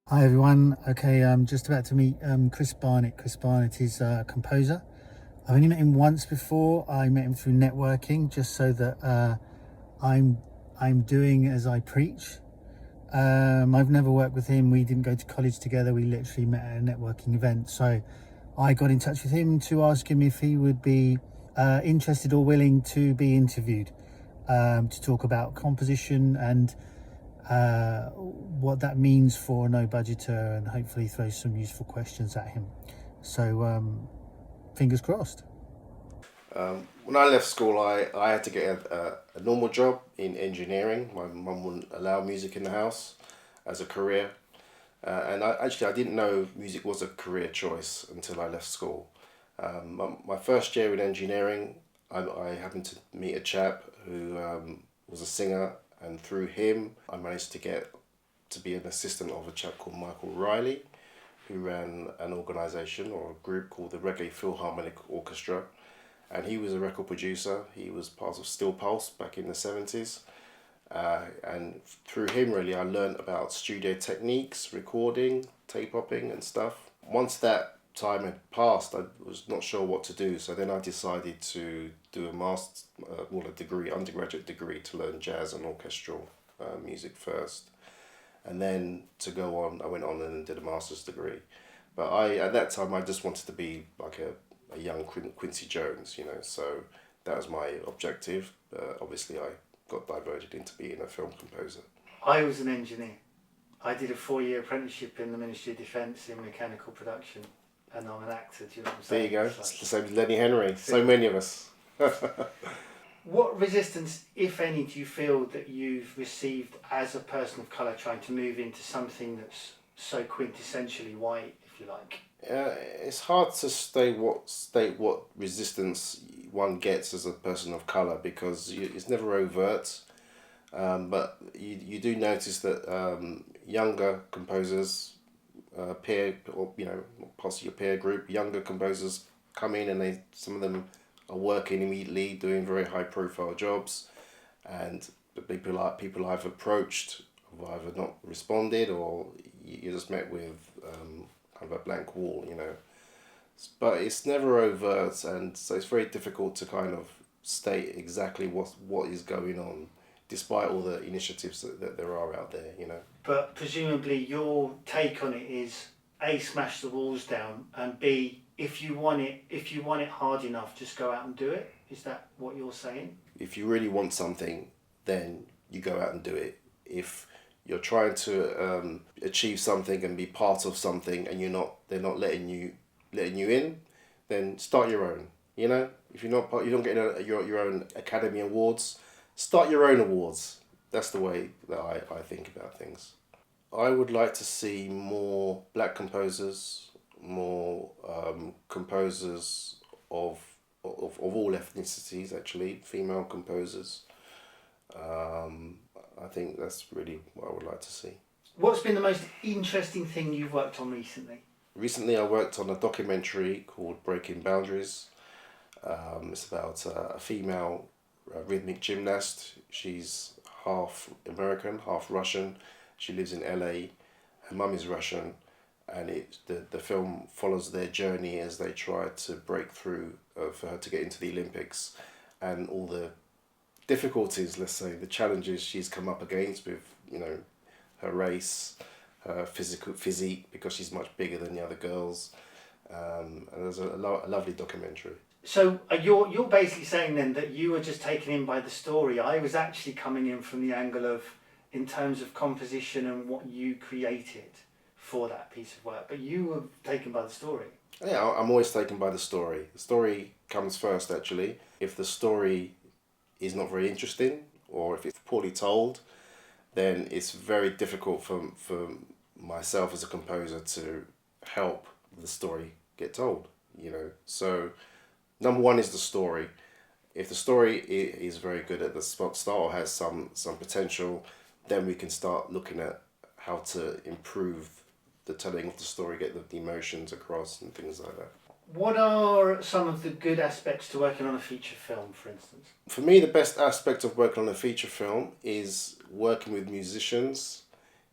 Hi everyone. Okay, I'm just about to meet Chris Barnett. Chris Barnett is a composer. I've only met him once before. I met him through networking, just so that I'm doing as I preach. I've never worked with him. We didn't go to college together. We literally met at a networking event. So I got in touch with him to ask him if he would be interested or willing to be interviewed to talk about composition and what that means for a no budgeter, and hopefully throw some useful questions at him. So fingers crossed. When I left school, I had to get a normal job in engineering. My mum wouldn't allow music in the house as a career. And I didn't know music was a career choice until I left school. My first year in engineering, I happened to meet a chap who was a singer, and through him, I managed to get to be an assistant of a chap called Michael Riley, who ran an organisation or a group called the Reggae Philharmonic Orchestra. And he was a record producer. He was part of Still Pulse back in the 70s. And through him, really, I learned about studio techniques, recording, tape hopping and stuff. Once that time had passed, I was not sure what to do. So then I decided to do a degree, undergraduate degree, to learn jazz and orchestral music first. And then to go on, I went on and did a master's degree. But at that time, I just wanted to be like a young Quincy Jones, so that was my objective. Obviously, I got diverted into being a film composer. I was an engineer. I did a 4-year apprenticeship in the Ministry of Defence in mechanical production, and I'm an actor, do you know what I'm saying? There you go, it's the same as Lenny Henry, so many of us. What resistance, if any, do you feel that you've received as a person of colour trying to move into something that's so quintessentially white, if you like? It's hard to state what resistance one gets as a person of colour, because it's never overt. But you do notice that younger composers, parts of your peer group, younger composers come in, and some of them are working immediately, doing very high profile jobs, and people I've approached have either not responded, or you just met with kind of a blank wall, But it's never overt, and so it's very difficult to kind of state exactly what is going on, despite all the initiatives that there are out there, But presumably your take on it is A, smash the walls down, and B, if you want it hard enough, just go out and do it. Is that what you're saying? If you really want something, then you go out and do it. If you're trying to achieve something and be part of something, and they're not letting you in, then start your own. If you don't get your own Academy Awards, start your own awards. That's the way that I think about things. I would like to see more black composers, more composers of all ethnicities, actually, female composers. I think that's really what I would like to see. What's been the most interesting thing you've worked on recently? Recently, I worked on a documentary called Breaking Boundaries. It's about a female rhythmic gymnast. She's half American, half Russian. She lives in LA. Her mum is Russian, and the film follows their journey as they try to break through for her to get into the Olympics, and all the difficulties, let's say, the challenges she's come up against with, her race, her physique, because she's much bigger than the other girls. And there's a lovely documentary. So you're basically saying then that you were just taken in by the story. I was actually coming in from the angle of, in terms of composition and what you created for that piece of work, but you were taken by the story. Yeah, I'm always taken by the story. The story comes first, actually. If the story is not very interesting, or if it's poorly told, then it's very difficult for myself as a composer to help the story get told, So number one is the story. If the story is very good at the start, or has some potential, then we can start looking at how to improve the telling of the story, get the emotions across and things like that. What are some of the good aspects to working on a feature film, for instance? For me, the best aspect of working on a feature film is working with musicians,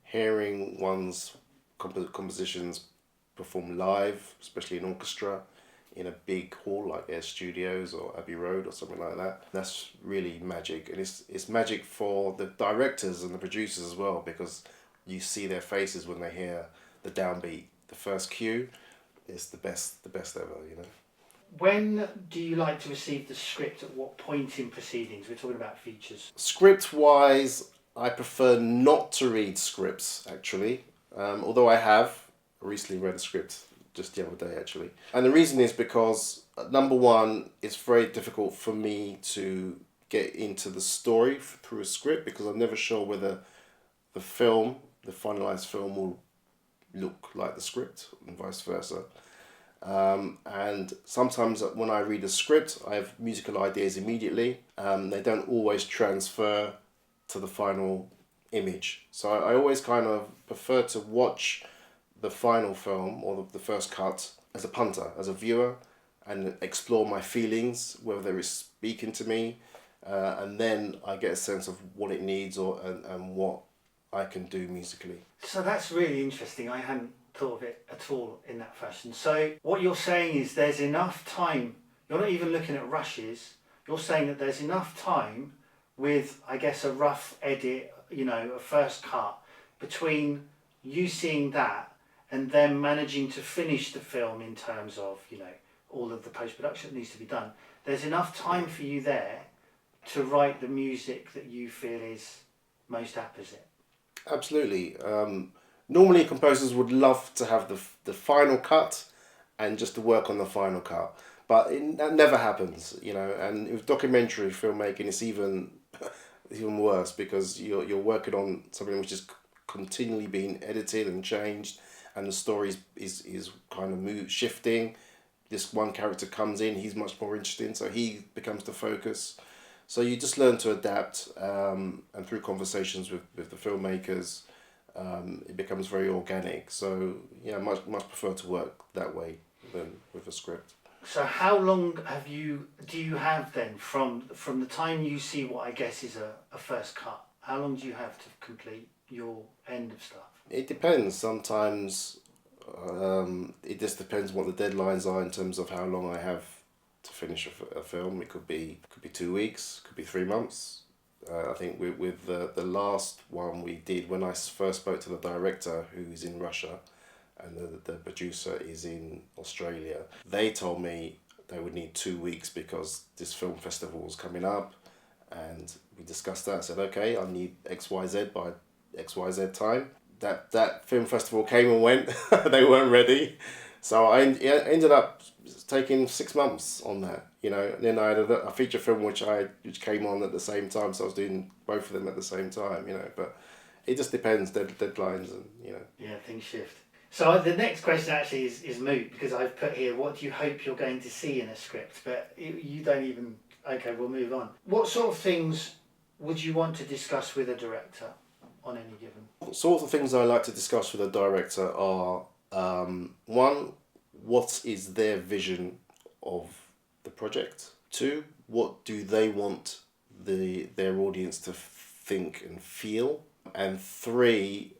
hearing one's compositions perform live, especially in orchestra, in a big hall like Air Studios or Abbey Road or something like that. That's really magic, and it's magic for the directors and the producers as well, because you see their faces when they hear the downbeat, the first cue. It's the best ever, you know. When do you like to receive the script? At what point in proceedings? We're talking about features. Script wise, I prefer not to read scripts actually. Although I have recently read a script just the other day actually, and the reason is because number one, it's very difficult for me to get into the story through a script, because I'm never sure whether the film, the finalized film, will look like the script and vice versa. And sometimes when I read a script, I have musical ideas immediately. They don't always transfer to the final image. So I always kind of prefer to watch the final film or the first cut as a punter, as a viewer, and explore my feelings, whether it's speaking to me, and then I get a sense of what it needs and what I can do musically. So that's really interesting. I hadn't thought of it at all in that fashion. So what you're saying is there's enough time. You're not even looking at rushes. You're saying that there's enough time with, I guess, a rough edit, a first cut, between you seeing that and then managing to finish the film in terms of, all of the post-production that needs to be done. There's enough time for you there to write the music that you feel is most apposite. Absolutely. Normally, composers would love to have the final cut and just to work on the final cut, but that never happens, And with documentary filmmaking, it's even worse, because you're working on something which is continually being edited and changed, and the story is kind of shifting. This one character comes in, he's much more interesting, so he becomes the focus. So you just learn to adapt, and through conversations with the filmmakers, it becomes very organic. So yeah, much prefer to work that way than with a script. So how long do you have then from the time you see what I guess is a first cut? How long do you have to complete your end of stuff? It depends. Sometimes it just depends what the deadlines are in terms of how long I have to finish a film. It could be 2 weeks, could be 3 months. I think with the last one we did, when I first spoke to the director, who is in Russia, and the producer is in Australia, they told me they would need 2 weeks because this film festival was coming up, and we discussed that. I said, okay, I need XYZ by XYZ time. That film festival came and went. They weren't ready. So I ended up taking 6 months on that, And then I had a feature film which came on at the same time, so I was doing both of them at the same time, But it just depends, deadlines and, Yeah, things shift. So the next question actually is moot, because I've put here, what do you hope you're going to see in a script? But you don't even... Okay, we'll move on. What sort of things would you want to discuss with a director on any given? Sort of things I like to discuss with a director are, one, what is their vision of the project? 2, what do they want their audience to think and feel? And 3,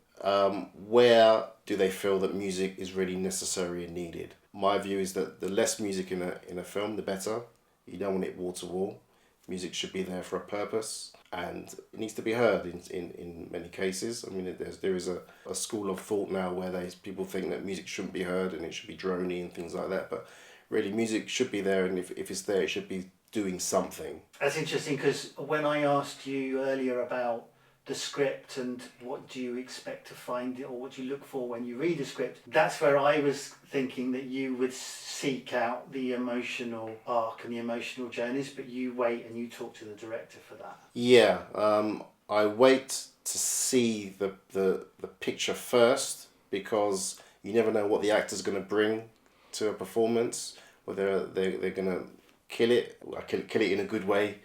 where do they feel that music is really necessary and needed? My view is that the less music in a film, the better. You don't want it wall to wall. Music should be there for a purpose, and it needs to be heard in many cases. I mean, there is a school of thought now where people think that music shouldn't be heard and it should be drony and things like that, but really music should be there, and if it's there, it should be doing something. That's interesting, because when I asked you earlier about the script and what do you expect to find or what do you look for when you read a script, that's where I was thinking that you would seek out the emotional arc and the emotional journeys, but you wait and you talk to the director for that. Yeah, I wait to see the picture first, because you never know what the actor's going to bring to a performance, whether they're going to kill it in a good way,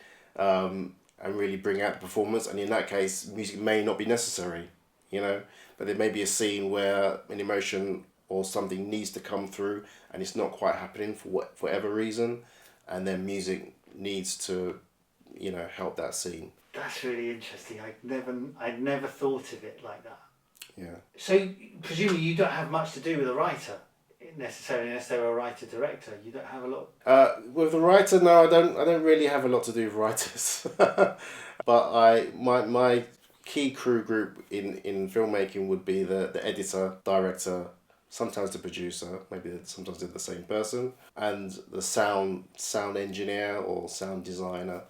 and really bring out the performance. And in that case, music may not be necessary, but there may be a scene where an emotion or something needs to come through and it's not quite happening for whatever reason, and then music needs to, help that scene. That's really interesting. I'd never thought of it like that. Yeah. So presumably you don't have much to do with a writer necessarily, unless they're a writer director. You don't have a lot. With the writer, no, I don't really have a lot to do with writers. But my key crew group in filmmaking would be the editor, director, sometimes the producer, maybe sometimes they're the same person, and the sound engineer or sound designer.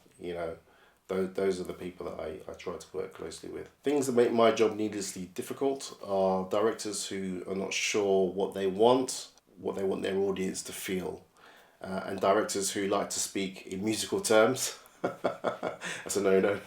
Those are the people that I try to work closely with. Things that make my job needlessly difficult are directors who are not sure what they want their audience to feel, and directors who like to speak in musical terms. That's a no-no.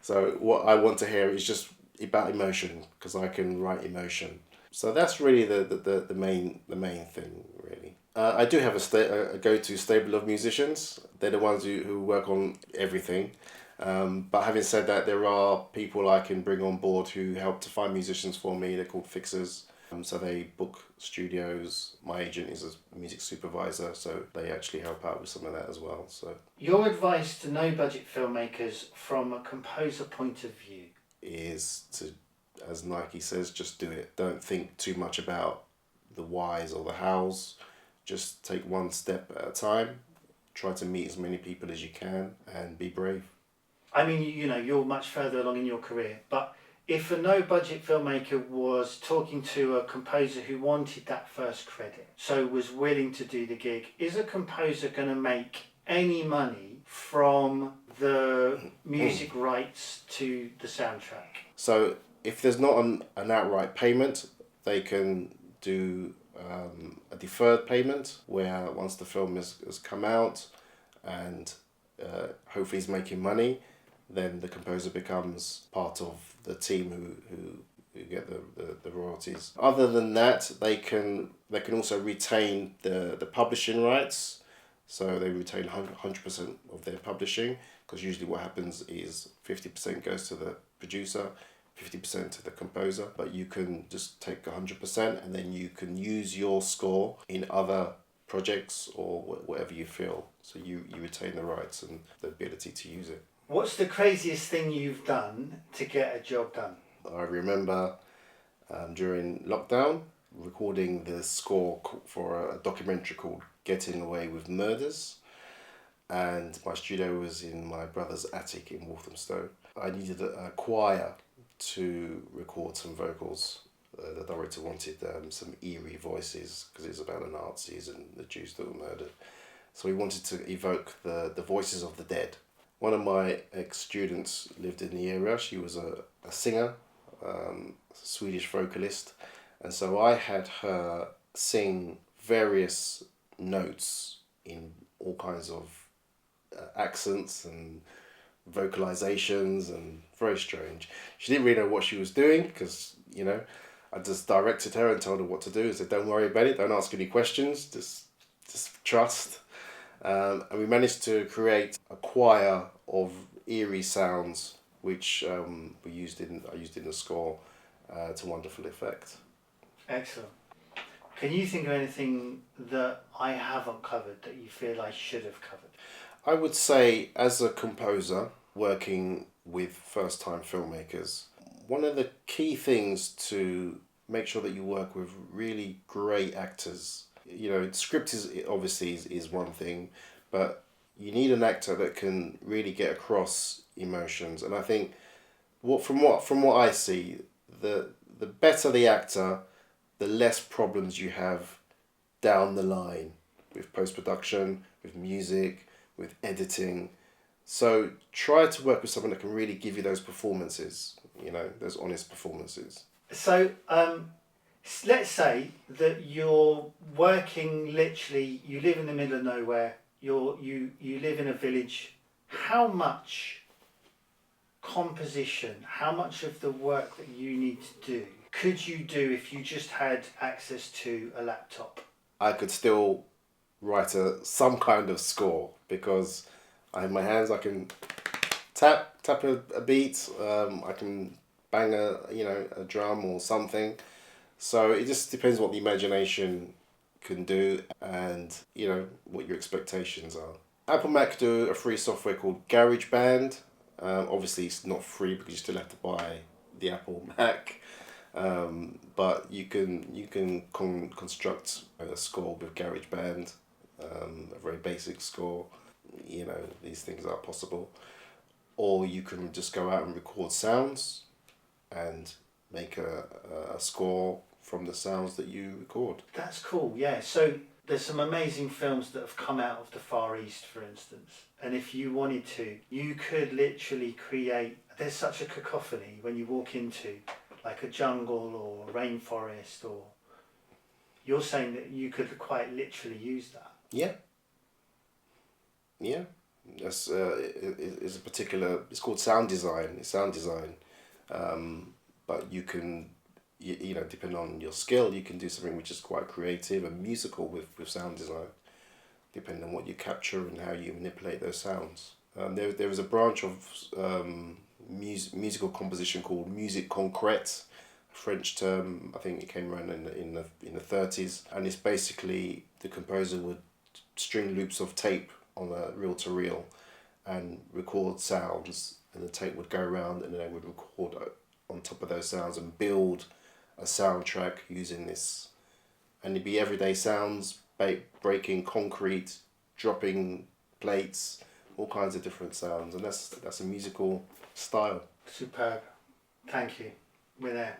So what I want to hear is just about emotion, because I can write emotion. So that's really the main thing, really. I do have a go-to stable of musicians. They're the ones who work on everything. But having said that, there are people I can bring on board who help to find musicians for me. They're called fixers. So they book studios. My agent is a music supervisor, so they actually help out with some of that as well. So your advice to no-budget filmmakers from a composer point of view is to, as Nike says, just do it. Don't think too much about the whys or the hows. Just take one step at a time. Try to meet as many people as you can and be brave. I mean, you're much further along in your career, but if a no-budget filmmaker was talking to a composer who wanted that first credit, so was willing to do the gig, is a composer going to make any money from the music rights to the soundtrack? So if there's not an outright payment, they can do a deferred payment, where once the film has come out and hopefully is making money, then the composer becomes part of the team who get the royalties. Other than that, they can also retain the publishing rights, so they retain 100% of their publishing, because usually what happens is 50% goes to the producer, 50% to the composer, but you can just take 100% and then you can use your score in other projects or whatever you feel. So you retain the rights and the ability to use it. What's the craziest thing you've done to get a job done? I remember during lockdown recording the score for a documentary called Getting Away with Murders, and my studio was in my brother's attic in Walthamstow. I needed a choir to record some vocals. The director wanted some eerie voices because it's about the Nazis and the Jews that were murdered. So he wanted to evoke the voices of the dead. One of my ex-students lived in the area. She was a singer, a Swedish vocalist. And so I had her sing various notes in all kinds of accents and vocalizations, and very strange. She didn't really know what she was doing because, I just directed her and told her what to do. I said, don't worry about it, don't ask any questions, just trust. And we managed to create a choir of eerie sounds, which I used in the score to wonderful effect. Excellent. Can you think of anything that I haven't covered that you feel I should have covered? I would say, as a composer working with first-time filmmakers, one of the key things to make sure that you work with really great actors. Script is one thing, but you need an actor that can really get across emotions. And I think from what I see, the better the actor, the less problems you have down the line with post-production, with music, with editing. So try to work with someone that can really give you those performances, those honest performances. So let's say that you're working literally, you live in the middle of nowhere, you live in a village. How much composition, how much of the work that you need to do could you do if you just had access to a laptop? I could still write some kind of score, because I have my hands. I can tap a beat. I can bang a drum or something. So it just depends what the imagination can do, and what your expectations are. Apple Mac do a free software called GarageBand. Obviously, it's not free because you still have to buy the Apple Mac. But you can construct a score with GarageBand, a very basic score. These things are possible. Or you can just go out and record sounds and make a score from the sounds that you record. That's cool, yeah. So there's some amazing films that have come out of the Far East, for instance. And if you wanted to, you could literally create, there's such a cacophony when you walk into like a jungle or a rainforest, or you're saying that you could quite literally use that. Yeah. Yeah. That's it's a particular. It's called sound design. It's sound design, but you can, depending on your skill, you can do something which is quite creative and musical with sound design, depending on what you capture and how you manipulate those sounds. There is a branch of musical composition called musique concrète, a French term. I think it came around in the 30s, and it's basically the composer would string loops of tape on a reel to reel and record sounds, and the tape would go around and then they would record on top of those sounds and build a soundtrack using this. And it'd be everyday sounds, breaking concrete, dropping plates, all kinds of different sounds, and that's a musical style. Superb. Thank you. We're there.